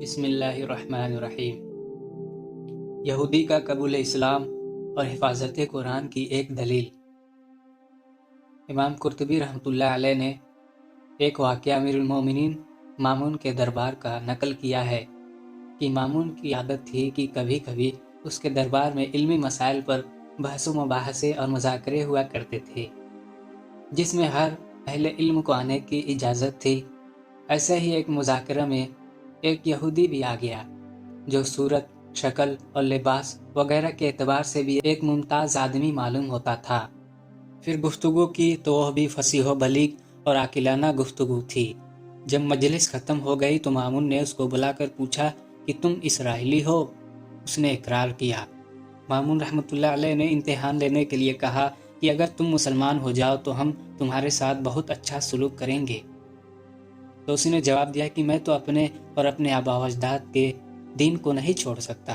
بسم اللہ الرحمن الرحیم۔ یہودی کا قبول اسلام اور حفاظت قرآن کی ایک دلیل۔ امام قرطبی رحمۃ اللہ علیہ نے ایک واقعہ امیر المومنین مامون کے دربار کا نقل کیا ہے کہ مامون کی عادت تھی کہ کبھی کبھی اس کے دربار میں علمی مسائل پر بحث و مباحثے اور مذاکرے ہوا کرتے تھے، جس میں ہر اہل علم کو آنے کی اجازت تھی۔ ایسے ہی ایک مذاکرہ میں ایک یہودی بھی آ گیا جو صورت، شکل اور لباس وغیرہ کے اعتبار سے بھی ایک ممتاز آدمی معلوم ہوتا تھا۔ پھر گفتگو کی تو وہ بھی فصیح و بلیغ اور عاقلانہ گفتگو تھی۔ جب مجلس ختم ہو گئی تو مامون نے اس کو بلا کر پوچھا کہ تم اسرائیلی ہو؟ اس نے اقرار کیا۔ مامون رحمۃ اللہ علیہ نے امتحان لینے کے لیے کہا کہ اگر تم مسلمان ہو جاؤ تو ہم تمہارے ساتھ بہت اچھا سلوک کریں گے۔ تو اس نے جواب دیا کہ میں تو اپنے اور اپنے آباء و اجداد کے دین کو نہیں چھوڑ سکتا۔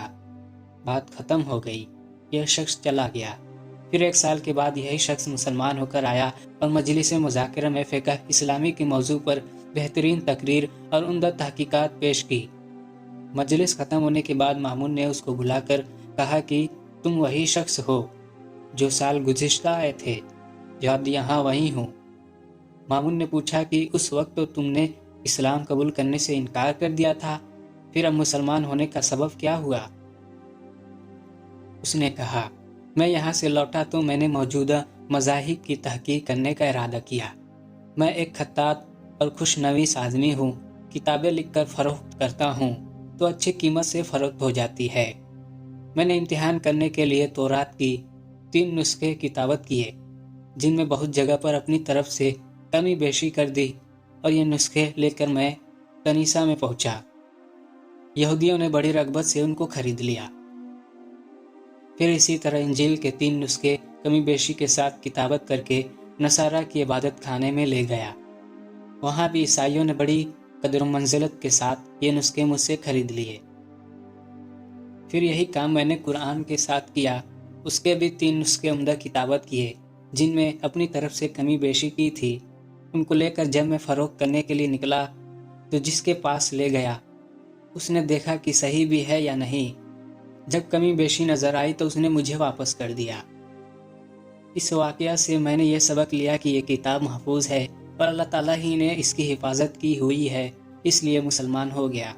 بات ختم ہو گئی، یہ شخص چلا گیا۔ پھر 1 سال کے بعد یہی شخص مسلمان ہو کر آیا اور مجلس مذاکرہ میں فقہ اسلامی کے موضوع پر بہترین تقریر اور عمدہ تحقیقات پیش کی۔ مجلس ختم ہونے کے بعد مامون نے اس کو بلا کر کہا کہ تم وہی شخص ہو جو سال گزشتہ آئے تھے؟ جواب دیا، ہاں وہی ہوں۔ مامون نے پوچھا کہ اس وقت تو تم نے اسلام قبول کرنے سے انکار کر دیا تھا، پھر اب مسلمان ہونے کا سبب کیا ہوا؟ اس نے کہا، میں یہاں سے لوٹا تو میں نے موجودہ مذاہب کی تحقیق کرنے کا ارادہ کیا۔ میں ایک خطاط اور خوش نویس آدمی ہوں، کتابیں لکھ کر فروخت کرتا ہوں تو اچھی قیمت سے فروخت ہو جاتی ہے۔ میں نے امتحان کرنے کے لیے تورات کی 3 نسخے کتابت کیے، جن میں بہت جگہ پر اپنی طرف سے کمی بیشی کر دی، اور یہ نسخے لے کر میں کنیسہ میں پہنچا۔ یہودیوں نے بڑی رغبت سے ان کو خرید لیا۔ پھر اسی طرح انجیل کے 3 نسخے کمی بیشی کے ساتھ کتابت کر کے نصارہ کی عبادت خانے میں لے گیا۔ وہاں بھی عیسائیوں نے بڑی قدر و منزلت کے ساتھ یہ نسخے مجھ سے خرید لیے۔ پھر یہی کام میں نے قرآن کے ساتھ کیا، اس کے بھی 3 نسخے عمدہ کتابت کیے، جن میں اپنی طرف سے کمی بیشی کی تھی۔ ان کو لے کر جب میں فروخت کرنے کے لیے نکلا تو جس کے پاس لے گیا اس نے دیکھا کہ صحیح بھی ہے یا نہیں۔ جب کمی بیشی نظر آئی تو اس نے مجھے واپس کر دیا۔ اس واقعہ سے میں نے یہ سبق لیا کہ یہ کتاب محفوظ ہے اور اللہ تعالیٰ ہی نے اس کی حفاظت کی ہوئی ہے، اس لیے مسلمان ہو گیا۔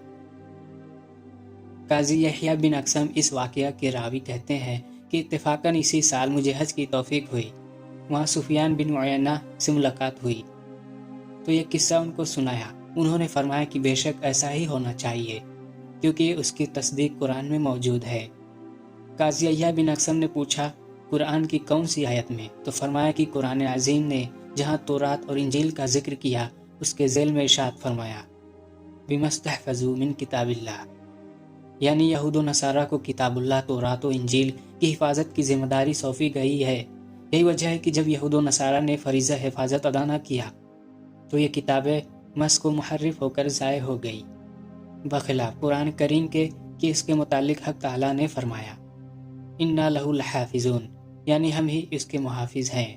قاضی یحییٰ بن اقسم اس واقعہ کے راوی کہتے ہیں کہ اتفاقاً اسی سال مجھے حج کی توفیق ہوئی۔ وہاں سفیان بن عیینہ سے ملاقات ہوئی تو یہ قصہ ان کو سنایا۔ انہوں نے فرمایا کہ بے شک ایسا ہی ہونا چاہیے، کیونکہ اس کی تصدیق قرآن میں موجود ہے۔ قاضی یحییٰ بن اقسم نے پوچھا، قرآن کی کون سی آیت میں؟ تو فرمایا کہ قرآن عظیم نے جہاں تورات اور انجیل کا ذکر کیا اس کے ذیل میں ارشاد فرمایا، بِمَسْتَحْفَظُوا مِن کتاب اللہ، یعنی یہود و نصارہ کو کتاب اللہ، تورات و انجیل کی حفاظت کی ذمہ داری سونپی گئی ہے۔ یہی وجہ ہے کہ جب یہود و نصارہ نے فریضہ حفاظت ادا نہ کیا تو یہ کتابیں مسخ و محرف ہو کر ضائع ہو گئی، بخلاف قرآن کریم کے کہ اس کے متعلق حق تعالیٰ نے فرمایا، اِنَّا لَهُ لَحَافِظُونَ، یعنی ہم ہی اس کے محافظ ہیں۔